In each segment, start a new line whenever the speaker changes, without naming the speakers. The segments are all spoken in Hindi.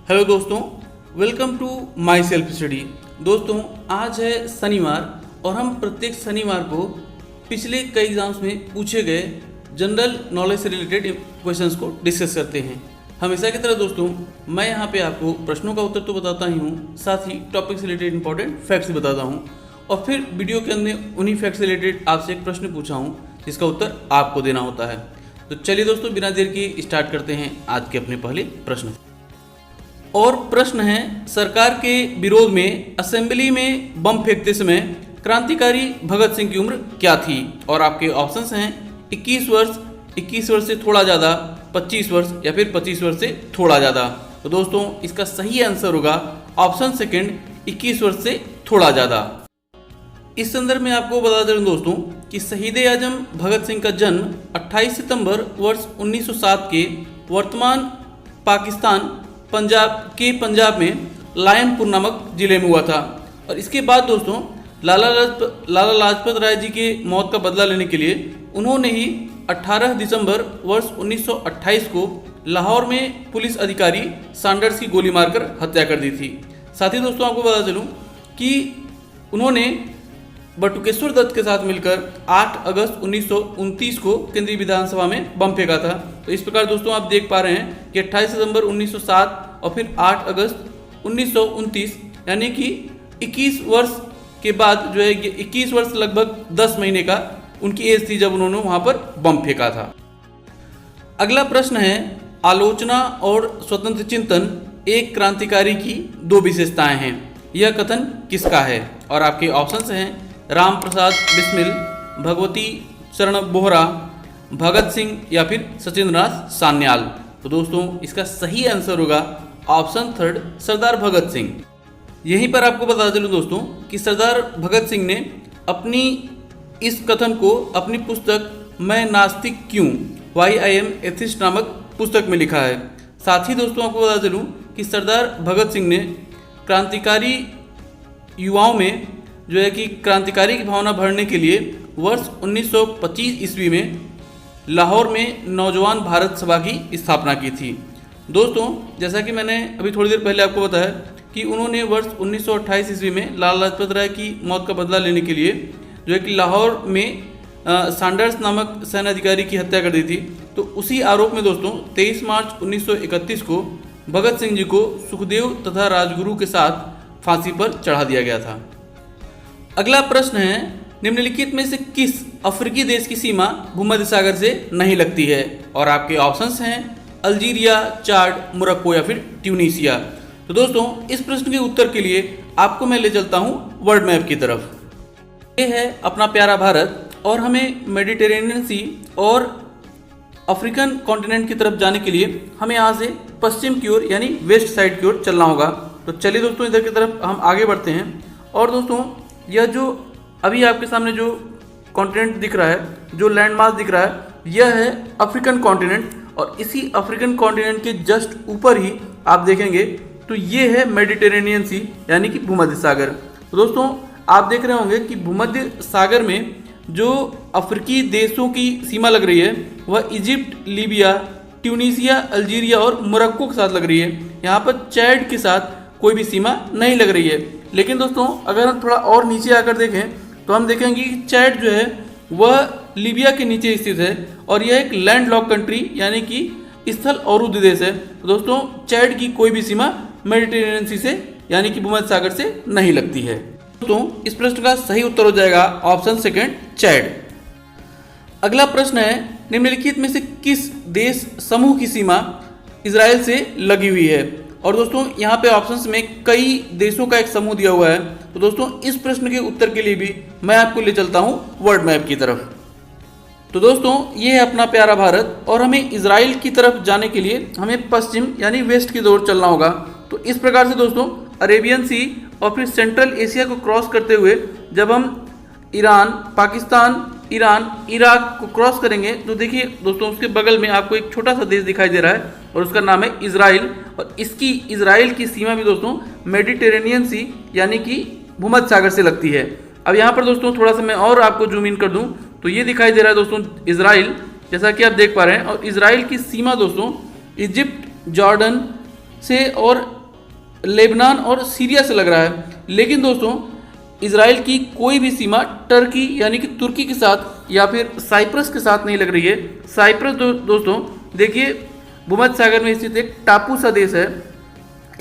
हेलो दोस्तों, welcome to my self study. दोस्तों, आज है शनिवार और हम प्रत्येक शनिवार को पिछले कई एग्जाम्स में पूछे गए जनरल नॉलेज से रिलेटेड क्वेश्चंस को डिस्कस करते हैं। हमेशा की तरह दोस्तों, मैं यहाँ पे आपको प्रश्नों का उत्तर तो बताता ही हूँ, साथ ही टॉपिक से रिलेटेड इंपॉर्टेंट फैक्ट्स भी बताता हूँ और फिर वीडियो के अंदर उन्हीं फैक्ट्स से रिलेटेड आपसे एक प्रश्न पूछा हूँ जिसका उत्तर आपको देना होता है। तो चलिए दोस्तों, बिना देर के स्टार्ट करते हैं आज के अपने पहले प्रश्न। और प्रश्न है, सरकार के विरोध में असेंबली में बम फेंकते समय क्रांतिकारी भगत सिंह की उम्र क्या थी? और आपके ऑप्शंस हैं 21 वर्ष, 21 वर्ष से थोड़ा ज़्यादा, 25 वर्ष या फिर 25 वर्ष से थोड़ा ज़्यादा। तो दोस्तों, इसका सही आंसर होगा ऑप्शन सेकंड, 21 वर्ष से थोड़ा ज़्यादा। इस संदर्भ में आपको बता दें दोस्तों कि शहीद आजम भगत सिंह का जन्म 28 सितंबर वर्ष 1907 के वर्तमान पाकिस्तान पंजाब में लायनपुर नामक जिले में हुआ था। और इसके बाद दोस्तों लाला लाजपत राय जी के मौत का बदला लेने के लिए उन्होंने ही 18 दिसंबर वर्ष 1928 को लाहौर में पुलिस अधिकारी सैंडर्स की गोली मारकर हत्या कर दी थी। साथ ही दोस्तों आपको बता चलूं कि उन्होंने बटुकेश्वर दत्त के साथ मिलकर 8 अगस्त 1929 को केंद्रीय विधानसभा में बम फेंका था। तो इस प्रकार दोस्तों आप देख पा रहे हैं कि 28 सितंबर 1907 और फिर 8 अगस्त 1929 यानी कि 21 वर्ष के बाद जो है 21 वर्ष लगभग 10 महीने का उनकी एज थी जब उन्होंने वहां पर बम फेंका था। अगला प्रश्न है, आलोचना और स्वतंत्र चिंतन एक क्रांतिकारी की दो विशेषताएं हैं, यह कथन किसका है? और आपके ऑप्शंस हैं राम प्रसाद बिस्मिल, भगवती चरण बोहरा, भगत सिंह या फिर सचिंद्रनाथ सान्याल। तो दोस्तों इसका सही आंसर होगा ऑप्शन थर्ड, सरदार भगत सिंह। यहीं पर आपको बता दूं दोस्तों कि सरदार भगत सिंह ने अपनी इस कथन को अपनी पुस्तक मैं नास्तिक क्यों, वाई आई एम एथिस्ट नामक पुस्तक में लिखा है। साथ ही दोस्तों आपको बता दूं कि सरदार भगत सिंह ने क्रांतिकारी युवाओं में जो है कि क्रांतिकारी की भावना भरने के लिए वर्ष 1925 ईस्वी में लाहौर में नौजवान भारत सभा की स्थापना की थी। दोस्तों जैसा कि मैंने अभी थोड़ी देर पहले आपको बताया कि उन्होंने वर्ष 1928 ईस्वी में लाला लाजपत राय की मौत का बदला लेने के लिए जो है कि लाहौर में सैंडर्स नामक सैन्य अधिकारी की हत्या कर दी थी। तो उसी आरोप में दोस्तों 23 मार्च 1931 को भगत सिंह जी को सुखदेव तथा राजगुरु के साथ फांसी पर चढ़ा दिया गया था। अगला प्रश्न है, निम्नलिखित में से किस अफ्रीकी देश की सीमा भूमध्य सागर से नहीं लगती है? और आपके ऑप्शंस हैं अल्जीरिया, चाड, मोरक्को या फिर ट्यूनीसिया। तो दोस्तों इस प्रश्न के उत्तर के लिए आपको मैं ले चलता हूं वर्ल्ड मैप की तरफ। ये है अपना प्यारा भारत और हमें मेडिटेरेनियन सी और अफ्रीकन कॉन्टिनेंट की तरफ जाने के लिए हमें यहाँ से पश्चिम की ओर यानी वेस्ट साइड की ओर चलना होगा। तो चलिए दोस्तों इधर की तरफ हम आगे बढ़ते हैं। और दोस्तों यह जो अभी आपके सामने जो कॉन्टिनेंट दिख रहा है, जो लैंडमास दिख रहा है, यह है अफ्रीकन कॉन्टिनेंट। और इसी अफ्रीकन कॉन्टिनेंट के जस्ट ऊपर ही आप देखेंगे तो ये है मेडिटेरेनियन सी यानी कि भूमध्य सागर। तो दोस्तों आप देख रहे होंगे कि भूमध्य सागर में जो अफ्रीकी देशों की सीमा लग रही है वह इजिप्ट, लीबिया, ट्यूनीसिया, अल्जीरिया और मोरक्को के साथ लग रही है। यहाँ पर चैड के साथ कोई भी सीमा नहीं लग रही है। लेकिन दोस्तों अगर हम थोड़ा और नीचे आकर देखें तो हम देखेंगे कि चैड जो है वह लीबिया के नीचे स्थित है और यह एक लैंड लॉक कंट्री यानी कि स्थल अवरुद्ध देश है। तो दोस्तों चैड की कोई भी सीमा मेडिटेरेनियन सी से यानी कि भूमध्य सागर से नहीं लगती है। दोस्तों इस प्रश्न का सही उत्तर हो जाएगा ऑप्शन सेकंड, चैड। अगला प्रश्न है, निम्नलिखित में से किस देश समूह की सीमा इजराइल से लगी हुई है? और दोस्तों यहाँ पे ऑप्शंस में कई देशों का एक समूह दिया हुआ है। तो दोस्तों इस प्रश्न के उत्तर के लिए भी मैं आपको ले चलता हूँ वर्ल्ड मैप की तरफ। तो दोस्तों ये है अपना प्यारा भारत और हमें इजराइल की तरफ जाने के लिए हमें पश्चिम यानी वेस्ट की ओर चलना होगा। तो इस प्रकार से दोस्तों अरेबियन सी और फिर सेंट्रल एशिया को क्रॉस करते हुए जब हम ईरान, पाकिस्तान, ईरान, इराक को क्रॉस करेंगे तो देखिए दोस्तों उसके बगल में आपको एक छोटा सा देश दिखाई दे रहा है और उसका नाम है इजराइल। और इसकी इजराइल की सीमा भी दोस्तों मेडिटेरेनियन सी यानी कि भूमध्य सागर से लगती है। अब यहाँ पर दोस्तों थोड़ा सा मैं और आपको जूम इन कर दूँ तो ये दिखाई दे रहा है दोस्तों इजराइल, जैसा कि आप देख पा रहे हैं। और इजराइल की सीमा दोस्तों इजिप्ट, जॉर्डन से और लेबनान और सीरिया से लग रहा है, लेकिन दोस्तों इसराइल की कोई भी सीमा टर्की यानी कि तुर्की के साथ या फिर साइप्रस के साथ नहीं लग रही है। साइप्रस दोस्तों देखिए भूमध्य सागर में स्थित एक टापू सा देश है,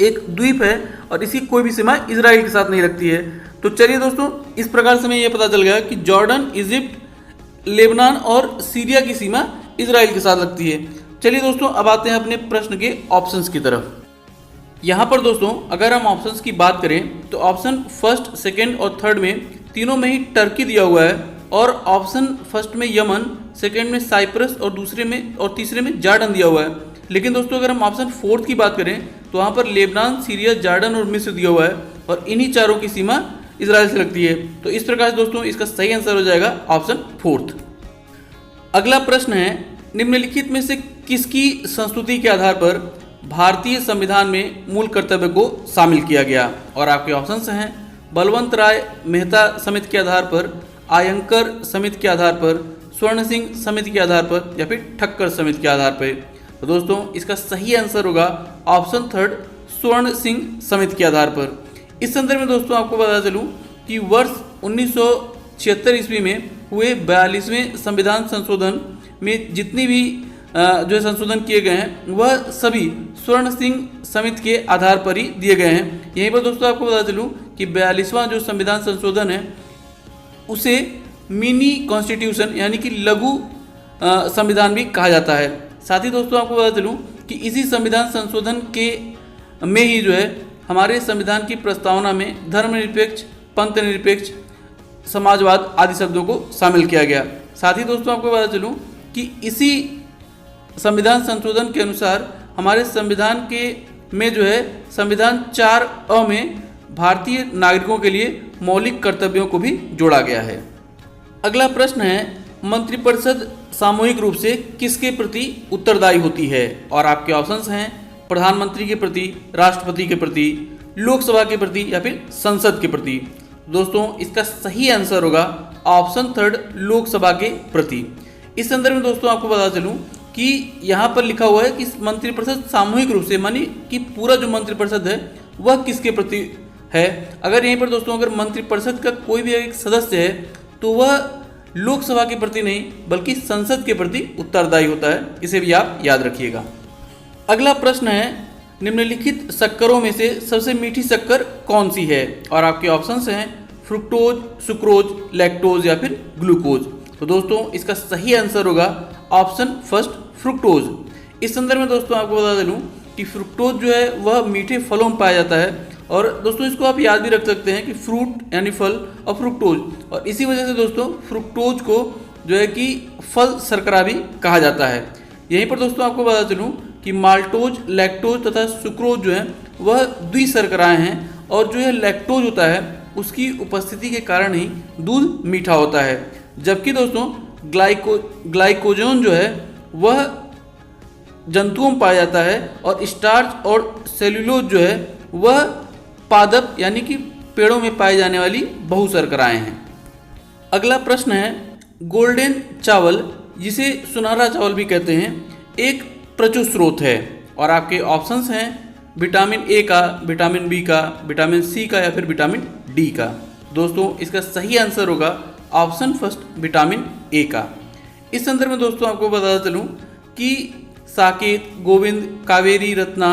एक द्वीप है, और इसकी कोई भी सीमा इसराइल के साथ नहीं लगती है। तो चलिए दोस्तों, इस प्रकार से हमें यह पता चल गया कि जॉर्डन, इजिप्ट, लेबनान और सीरिया की सीमा इसराइल के साथ लगती है। चलिए दोस्तों, अब आते हैं अपने प्रश्न के ऑप्शंस की तरफ। यहाँ पर दोस्तों अगर हम ऑप्शंस की बात करें तो ऑप्शन फर्स्ट, सेकंड और थर्ड में तीनों में ही टर्की दिया हुआ है, और ऑप्शन फर्स्ट में यमन, सेकंड में साइप्रस और दूसरे में और तीसरे में जॉर्डन दिया हुआ है। लेकिन दोस्तों अगर हम ऑप्शन फोर्थ की बात करें तो वहाँ पर लेबनान, सीरिया, जॉर्डन और मिस्र दिया हुआ है, और इन्हीं चारों की सीमा इसराइल से लगती है। तो इस प्रकार से दोस्तों इसका सही आंसर हो जाएगा ऑप्शन फोर्थ। अगला प्रश्न है, निम्नलिखित में से किसकी संस्तुति के आधार पर भारतीय संविधान में मूल कर्तव्य को शामिल किया गया? और आपके ऑप्शंस हैं बलवंत राय मेहता समिति के आधार पर, आयंकर समिति के आधार पर, स्वर्ण सिंह समिति के आधार पर, या फिर ठक्कर समिति के आधार पर। तो दोस्तों इसका सही आंसर होगा ऑप्शन थर्ड, स्वर्ण सिंह समिति के आधार पर। इस संदर्भ में दोस्तों आपको बता चलूँ कि वर्ष 1976 ईस्वी में हुए 42वें संविधान संशोधन में जितनी भी जो संशोधन किए गए हैं वह सभी स्वर्ण सिंह समिति के आधार पर ही दिए गए हैं। यहीं पर दोस्तों आपको बता चलूँ कि 42वां जो संविधान संशोधन है उसे मिनी कॉन्स्टिट्यूशन यानी कि लघु संविधान भी कहा जाता है। साथ ही दोस्तों आपको बता चलूँ कि इसी संविधान संशोधन के में ही जो है हमारे संविधान की प्रस्तावना में धर्मनिरपेक्ष, पंथ निरपेक्ष, समाजवाद आदि शब्दों को शामिल किया गया। साथ ही दोस्तों आपको बता चलूँ कि इसी संविधान संशोधन के अनुसार हमारे संविधान के में जो है संविधान 4A में भारतीय नागरिकों के लिए मौलिक कर्तव्यों को भी जोड़ा गया है। अगला प्रश्न है, मंत्रिपरिषद सामूहिक रूप से किसके प्रति उत्तरदायी होती है? और आपके ऑप्शंस हैं प्रधानमंत्री के प्रति, राष्ट्रपति के प्रति, लोकसभा के प्रति, या फिर संसद के प्रति। दोस्तों इसका सही आंसर होगा ऑप्शन थर्ड, लोकसभा के प्रति। इस संदर्भ में दोस्तों आपको बता चलूं कि यहाँ पर लिखा हुआ है कि मंत्रिपरिषद सामूहिक रूप से, मानी कि पूरा जो मंत्रिपरिषद है वह किसके प्रति है। अगर यहीं पर दोस्तों अगर मंत्रिपरिषद का कोई भी एक सदस्य है तो वह लोकसभा के प्रति नहीं बल्कि संसद के प्रति उत्तरदायी होता है। इसे भी आप याद रखिएगा। अगला प्रश्न है, निम्नलिखित शक्करों में से सबसे मीठी शक्कर कौन सी है? और आपके ऑप्शंस हैं फ्रुक्टोज, सुक्रोज, लैक्टोज, या फिर ग्लूकोज। तो दोस्तों इसका सही आंसर होगा ऑप्शन फर्स्ट, फ्रुक्टोज। इस संदर्भ में दोस्तों आपको बता दूं कि फ्रुक्टोज जो है वह मीठे फलों में पाया जाता है, और दोस्तों इसको आप याद भी रख सकते हैं कि फ्रूट यानी फल और फ्रुक्टोज, और इसी वजह से दोस्तों फ्रुक्टोज को जो है कि फल शर्करा भी कहा जाता है। यहीं पर दोस्तों आपको बता चलूँ कि माल्टोज, लैक्टोज तथा सुक्रोज जो है वह द्विशर्कराएं हैं, और जो है लैक्टोज होता है उसकी उपस्थिति के कारण ही दूध मीठा होता है, जबकि दोस्तों ग्लाइकोजन जो है वह जंतुओं में पाया जाता है, और स्टार्च और सेल्यूलोज जो है वह पादप यानी कि पेड़ों में पाई जाने वाली बहुशर्कराएं हैं। अगला प्रश्न है, गोल्डन चावल जिसे सुनहरा चावल भी कहते हैं एक प्रचुर स्रोत है, और आपके ऑप्शंस हैं विटामिन ए का, विटामिन बी का, विटामिन सी का, या फिर विटामिन डी का। दोस्तों इसका सही आंसर होगा ऑप्शन फर्स्ट, विटामिन ए का। इस संदर्भ में दोस्तों आपको बता चलूँ कि साकेत, गोविंद, कावेरी रत्ना,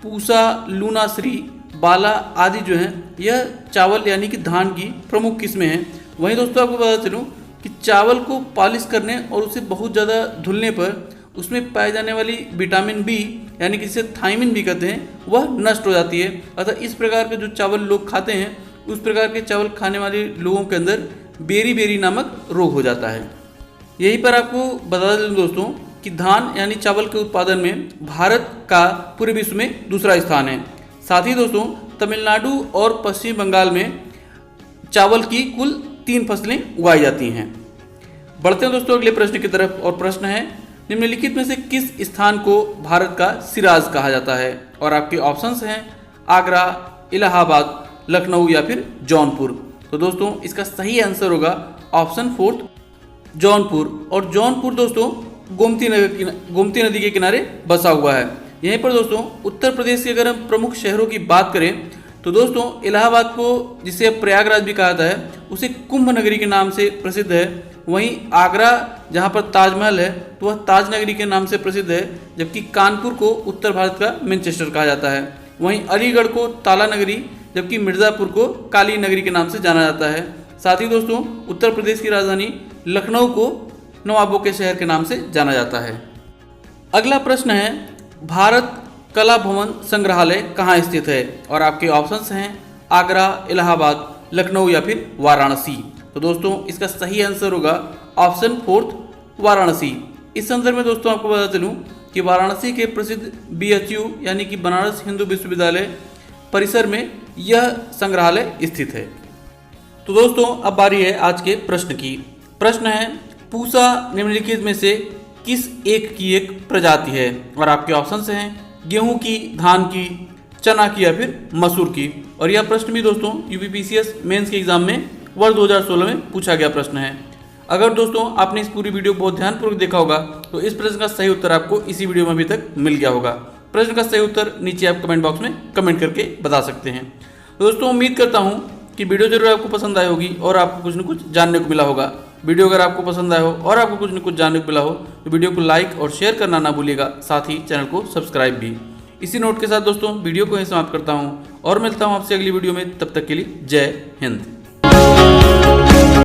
पूसा, लूनाश्री, बाला आदि जो हैं यह चावल यानी कि धान की प्रमुख किस्में हैं। वहीं दोस्तों आपको बता चलूँ कि चावल को पॉलिश करने और उसे बहुत ज़्यादा धुलने पर उसमें पाए जाने वाली विटामिन बी यानी कि जिसे थायमिन भी कहते हैं वह नष्ट हो जाती है। अतः इस प्रकार के जो चावल लोग खाते हैं उस प्रकार के चावल खाने वाले लोगों के अंदर बेरी नामक रोग हो जाता है। यहीं पर आपको बता दें दोस्तों कि धान यानी चावल के उत्पादन में भारत का पूरे विश्व में दूसरा स्थान है। साथ ही दोस्तों तमिलनाडु और पश्चिम बंगाल में चावल की कुल 3 फसलें उगाई जाती हैं। बढ़ते हैं दोस्तों अगले प्रश्न की तरफ, और प्रश्न है, निम्नलिखित में से किस स्थान को भारत का सिराज कहा जाता है? और आपके ऑप्शंस हैं आगरा, इलाहाबाद, लखनऊ, या फिर जौनपुर। तो दोस्तों इसका सही आंसर होगा ऑप्शन फोर्थ, जौनपुर। और जौनपुर दोस्तों गोमती नदी के किनारे बसा हुआ है। यहीं पर दोस्तों उत्तर प्रदेश के अगर हम प्रमुख शहरों की बात करें तो दोस्तों इलाहाबाद को, जिसे प्रयागराज भी कहा जाता है, उसे कुंभ नगरी के नाम से प्रसिद्ध है। वहीं आगरा, जहां पर ताजमहल है, तो वह ताज नगरी के नाम से प्रसिद्ध है, जबकि कानपुर को उत्तर भारत का मैनचेस्टर कहा जाता है। वहीं अलीगढ़ को ताला नगरी, जबकि मिर्ज़ापुर को काली नगरी के नाम से जाना जाता है। साथ ही दोस्तों उत्तर प्रदेश की राजधानी लखनऊ को नवाबों के शहर के नाम से जाना जाता है। अगला प्रश्न है, भारत कला भवन संग्रहालय कहाँ स्थित है? और आपके ऑप्शंस हैं आगरा, इलाहाबाद, लखनऊ या फिर वाराणसी। तो दोस्तों इसका सही आंसर होगा ऑप्शन 4 वाराणसी। इस संदर्भ में दोस्तों आपको बता चलूँ कि वाराणसी के प्रसिद्ध BHU यानी कि बनारस हिंदू विश्वविद्यालय परिसर में यह संग्रहालय स्थित है। तो दोस्तों अब बारी है आज के प्रश्न की। प्रश्न है, पूसा निम्नलिखित में से किस एक की एक प्रजाति है? और आपके ऑप्शंस हैं गेहूं की, धान की, चना की या फिर मसूर की। और यह प्रश्न भी दोस्तों UPPCS मेंस के एग्जाम में वर्ष 2016 में पूछा गया प्रश्न है। अगर दोस्तों आपने इस पूरी वीडियो बहुत ध्यानपूर्वक देखा होगा तो इस प्रश्न का सही उत्तर आपको इसी वीडियो में अभी तक मिल गया होगा। प्रश्न का सही उत्तर नीचे आप कमेंट बॉक्स में कमेंट करके बता सकते हैं। तो दोस्तों उम्मीद करता हूँ कि वीडियो जरूर आपको पसंद आई होगी और आपको कुछ न कुछ जानने को मिला होगा। वीडियो अगर आपको पसंद आया हो और आपको कुछ न कुछ जानने को मिला हो तो वीडियो को लाइक और शेयर करना ना भूलिएगा, साथ ही चैनल को सब्सक्राइब भी। इसी नोट के साथ दोस्तों वीडियो को यहीं समाप्त करता हूँ और मिलता हूँ आपसे अगली वीडियो में। तब तक के लिए जय हिंद।